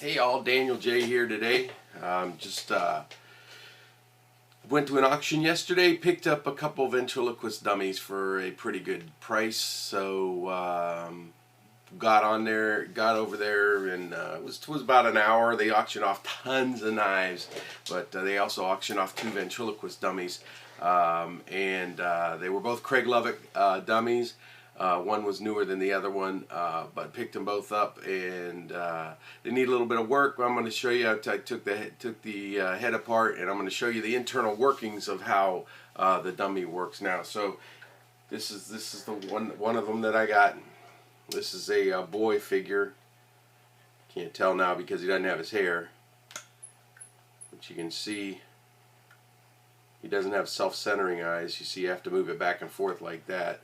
Hey all, Daniel J here today. Just went to an auction yesterday, picked up a couple ventriloquist dummies for a pretty good price. So got over there, and it was about an hour. They auctioned off tons of knives, but they also auctioned off two ventriloquist dummies, and they were both Craig Lovik dummies. One was newer than the other one, but picked them both up, and they need a little bit of work. I'm going to show you. I took the head apart, and I'm going to show you the internal workings of how the dummy works now. So this is the one of them that I got. This is a boy figure. Can't tell now because he doesn't have his hair, but you can see he doesn't have self-centering eyes. You see, you have to move it back and forth like that.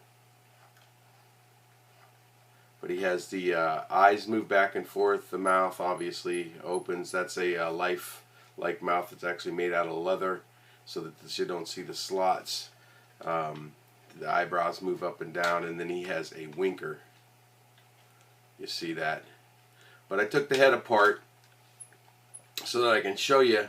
But he has the eyes move back and forth. The mouth obviously opens. That's a life-like mouth. It's actually made out of leather so that you don't see the slots. The eyebrows move up and down, and then he has a winker. You see that. But I took the head apart so that I can show you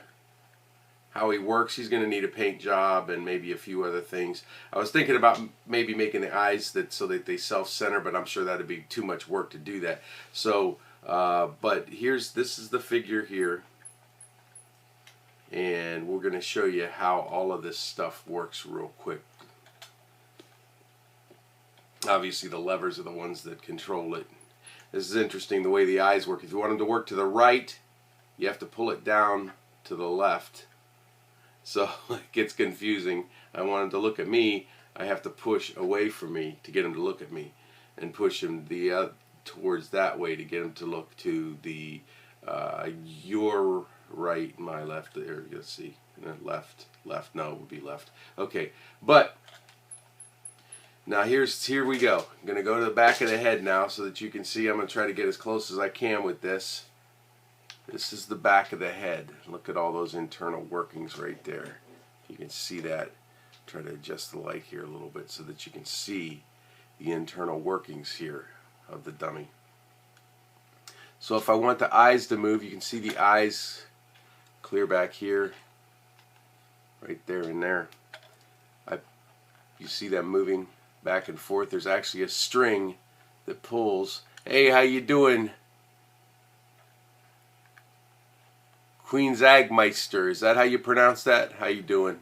how he works. He's going to need a paint job and maybe a few other things. I was thinking about maybe making the eyes so that they self-center, but I'm sure that would be too much work to do that. So, but this is the figure here, and we're going to show you how all of this stuff works real quick. Obviously, the levers are the ones that control it. This is interesting, the way the eyes work. If you want them to work to the right, you have to pull it down to the left. So it gets confusing. I want him to look at me. I have to push away from me to get him to look at me, and push him towards that way to get him to look to the your right, my left. There, let's see, left. No, it would be left. Okay, but now here we go. I'm gonna go to the back of the head now so that you can see. I'm gonna try to get as close as I can with this. This is the back of the head. Look at all those internal workings right there. You can see that. Try to adjust the light here a little bit so that you can see the internal workings here of the dummy. So if I want the eyes to move, you can see the eyes clear back here, right there and there. You see them moving back and forth. There's actually a string that pulls. Hey, how you doing? Queensagmeister, is that how you pronounce that? How you doing?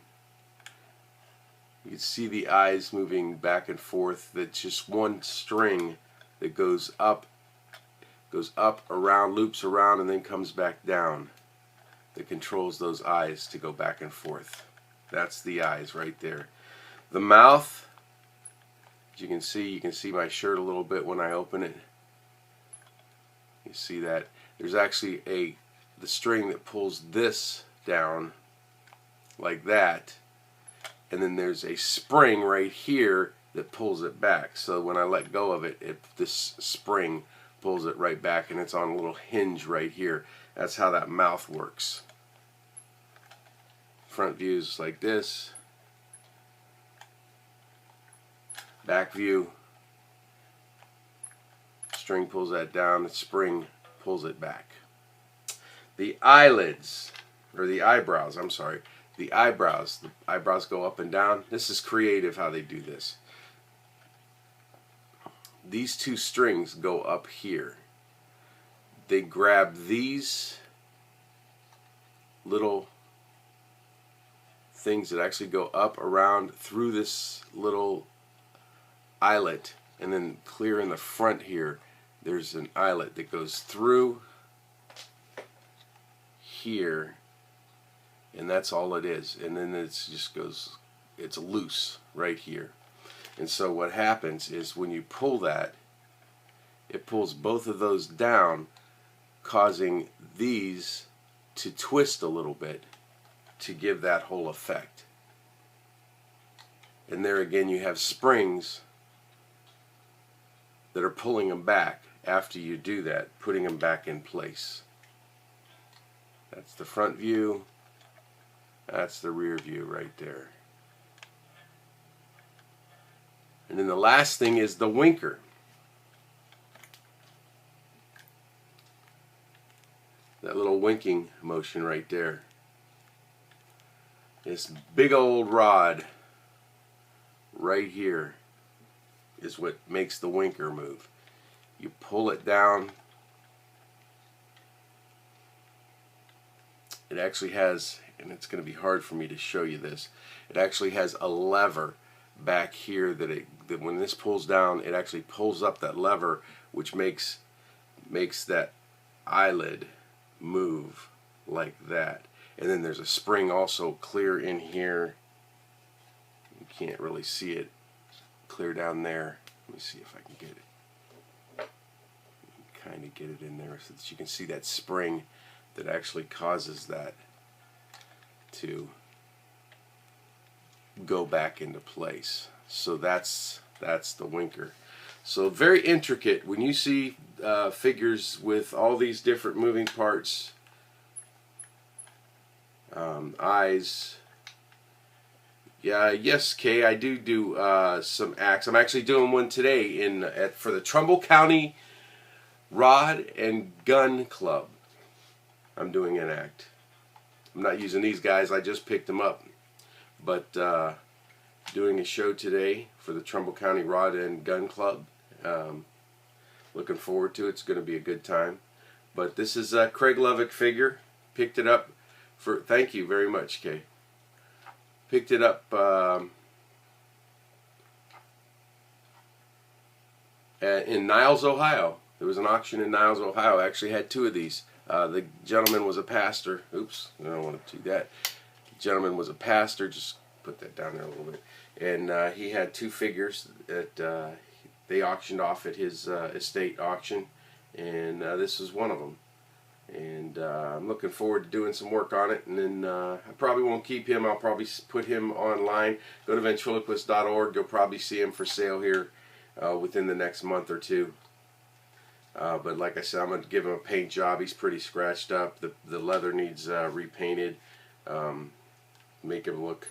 You can see the eyes moving back and forth. That's just one string that goes up, around, loops around, and then comes back down. That controls those eyes to go back and forth. That's the eyes right there. The mouth, as you can see my shirt a little bit when I open it. You see that? There's actually the string that pulls this down like that, and then there's a spring right here that pulls it back. So when I let go of it, this spring pulls it right back, and it's on a little hinge right here. That's how that mouth works. Front views like this, back view, string pulls that down, the spring pulls it back. The eyelids, or the eyebrows, I'm sorry, the eyebrows go up and down. This is creative how they do this. These two strings go up here. They grab these little things that actually go up, around, through this little eyelet, and then clear in the front here, there's an eyelet that goes through here, and that's all it is, and then it's loose right here. And so what happens is when you pull that, it pulls both of those down, causing these to twist a little bit to give that whole effect. And there again you have springs that are pulling them back after you do that, putting them back in place. That's the front view. That's the rear view right there. And then the last thing is the winker. That little winking motion right there. This big old rod right here is what makes the winker move. You pull it down. It actually has, and it's going to be hard for me to show you this, it actually has a lever back here that when this pulls down, it actually pulls up that lever, which makes that eyelid move like that. And then there's a spring also clear in here. You can't really see it clear down there. Let me see if I can get it. Kind of get it in there so that you can see that spring that actually causes that to go back into place. So that's the winker. So very intricate. When you see figures with all these different moving parts, eyes. Yeah, yes, Kay, I do some acts. I'm actually doing one today for the Trumbull County Rod and Gun Club. I'm doing an act. I'm not using these guys, I just picked them up. But doing a show today for the Trumbull County Rod and Gun Club. Looking forward to it. It's going to be a good time. But this is a Craig Lovik figure. Picked it up for, thank you very much, Kay. Picked it up in Niles, Ohio. There was an auction in Niles, Ohio. I actually had two of these. The gentleman was a pastor. Oops, I don't want to do that. The gentleman was a pastor. Just put that down there a little bit. And he had two figures that they auctioned off at his estate auction. And this is one of them. And I'm looking forward to doing some work on it. And then I probably won't keep him. I'll probably put him online. Go to ventriloquist.org. You'll probably see him for sale here within the next month or two. But like I said, I'm going to give him a paint job. He's pretty scratched up. The leather needs repainted. Make him look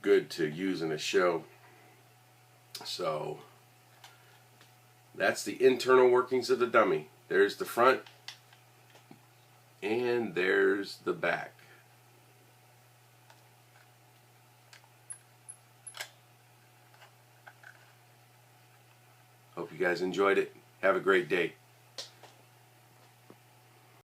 good to use in a show. So that's the internal workings of the dummy. There's the front and there's the back. Hope you guys enjoyed it. Have a great day.